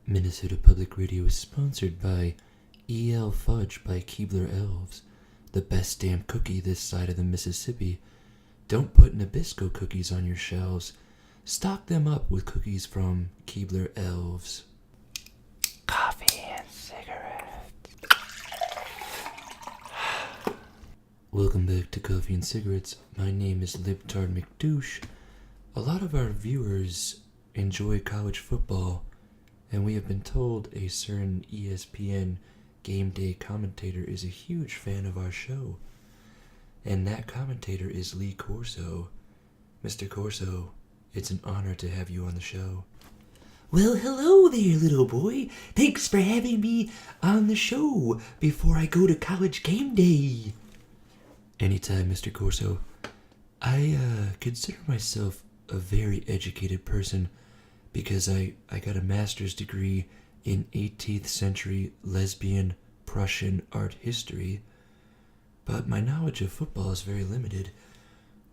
Minnesota Public Radio is sponsored by E.L. Fudge by Keebler Elves, the best damn cookie this side of the Mississippi. Don't put Nabisco cookies on your shelves. Stock them up with cookies from Keebler Elves. Coffee and cigarettes. Welcome back to Coffee and Cigarettes. My name is Libtard McDouche. A lot of our viewers enjoy college football, and we have been told a certain ESPN Gameday commentator is a huge fan of our show. And that commentator is LEE CORSO. Mr. Corso, it's an honor to have you on the show. Well, hello there, little boy. Thanks for having me on the show before I go to College Gameday. Anytime, Mr. Corso. I consider myself a very educated person because I got a master's degree in 18th century lesbian Prussian art history, but my knowledge of football is very limited.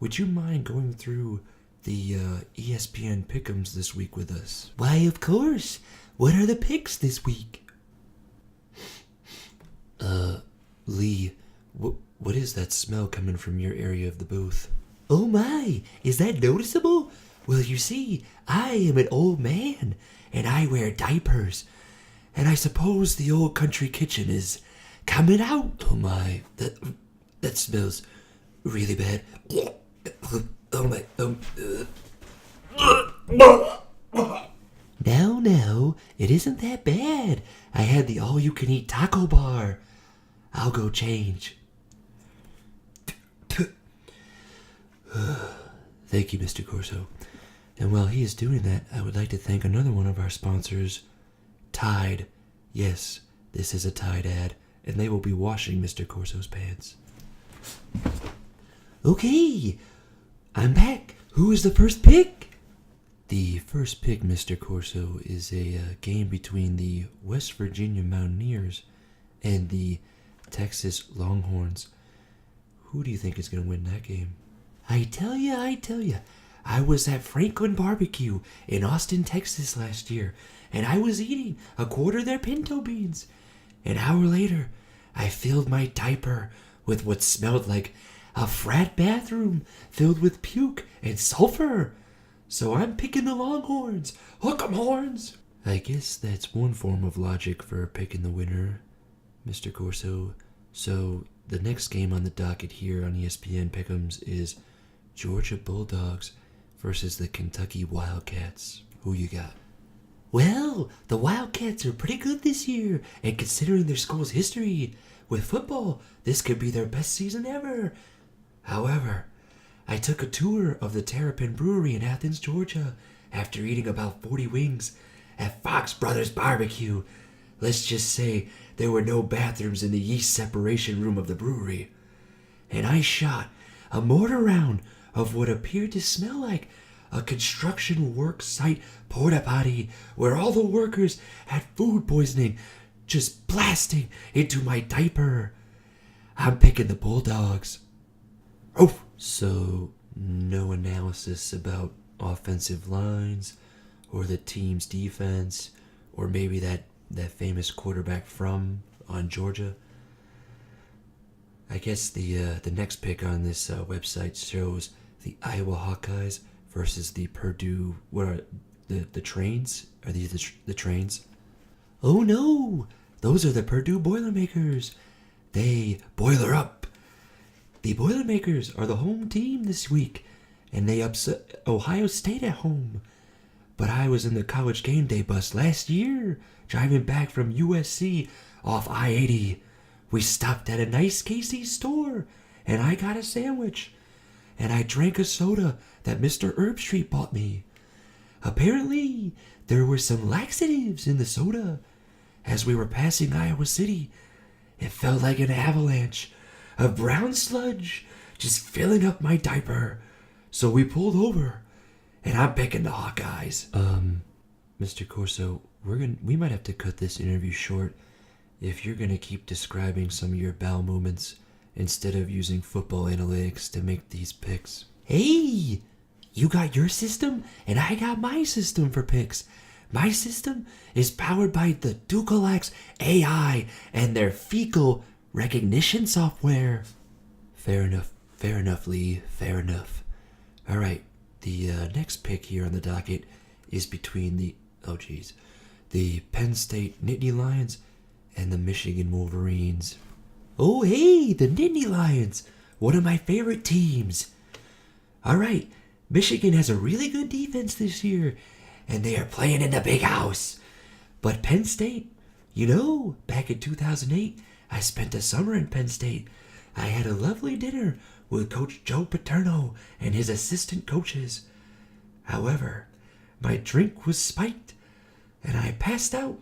Would you mind going through the ESPN pick'ems this week with us? Why, of course. What are the picks this week? Lee, what is that smell coming from your area of the booth? Oh my, is that noticeable? Well, you see, I am an old man, and I wear diapers, and I suppose the old country kitchen is coming out. Oh my, that smells really bad. Oh my, No, it isn't that bad. I had the all-you-can-eat taco bar. I'll go change. Thank you, Mr. Corso. And while he is doing that, I would like to thank another one of our sponsors, Tide. Yes, this is a Tide ad, and they will be washing Mr. Corso's pants. Okay, I'm back. Who is the first pick? The first pick, Mr. Corso, is a game between the West Virginia Mountaineers and the Texas Longhorns. Who do you think is going to win that game? I tell ya, I was at Franklin Barbecue in Austin, Texas last year, and I was eating a quarter of their pinto beans. An hour later, I filled my diaper with what smelled like a frat bathroom filled with puke and sulfur. So I'm picking the Longhorns. Hook 'em horns! I guess that's one form of logic for picking the winner, Mr. Corso. So the next game on the docket here on ESPN Pick'ems is Georgia Bulldogs versus the Kentucky Wildcats. Who you got? Well, the Wildcats are pretty good this year, and considering their school's history with football, this could be their best season ever. However, I took a tour of the Terrapin Brewery in Athens, Georgia, after eating about 40 wings at Fox Brothers Barbecue. Let's just say there were no bathrooms in the yeast separation room of the brewery. And I shot a mortar round of what appeared to smell like a construction work site porta potty where all the workers had food poisoning just blasting into my diaper. I'm picking the Bulldogs. Oh, so no analysis about offensive lines or the team's defense or maybe that famous quarterback from on Georgia? I guess the next pick on this website shows the Iowa Hawkeyes versus the Purdue. What are the Trains? Are these the Trains? Oh no, those are the Purdue Boilermakers. They boiler up. The Boilermakers are the home team this week, and they upset Ohio State at home. But I was in the College Gameday bus last year, driving back from USC off I-80. We stopped at a nice Casey's store, and I got a sandwich. And I drank a soda that Mr. Herbstreet bought me. Apparently, there were some laxatives in the soda. As we were passing Iowa City, it felt like an avalanche of brown sludge just filling up my diaper. So we pulled over, and I'm picking the Hawkeyes. Mr. Corso, we might have to cut this interview short if you're gonna keep describing some of your bowel movements instead of using football analytics to make these picks. Hey, you got your system, and I got my system for picks. My system is powered by the Ducalax AI and their fecal recognition software. Fair enough, Lee, fair enough. All right, the next pick here on the docket is between the Penn State Nittany Lions and the Michigan Wolverines. Oh, hey, the Nittany Lions, one of my favorite teams. All right, Michigan has a really good defense this year, and they are playing in the big house. But Penn State, back in 2008, I spent a summer in Penn State. I had a lovely dinner with Coach Joe Paterno and his assistant coaches. However, my drink was spiked, and I passed out.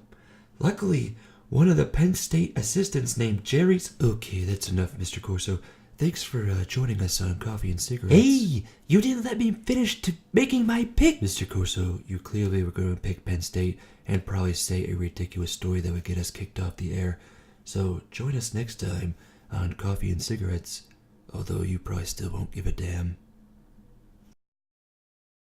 Luckily, one of the Penn State assistants named Jerry's... Okay, that's enough, Mr. Corso. Thanks for joining us on Coffee and Cigarettes. Hey, you didn't let me finish making my pick. Mr. Corso, you clearly were going to pick Penn State and probably say a ridiculous story that would get us kicked off the air. So join us next time on Coffee and Cigarettes, although you probably still won't give a damn.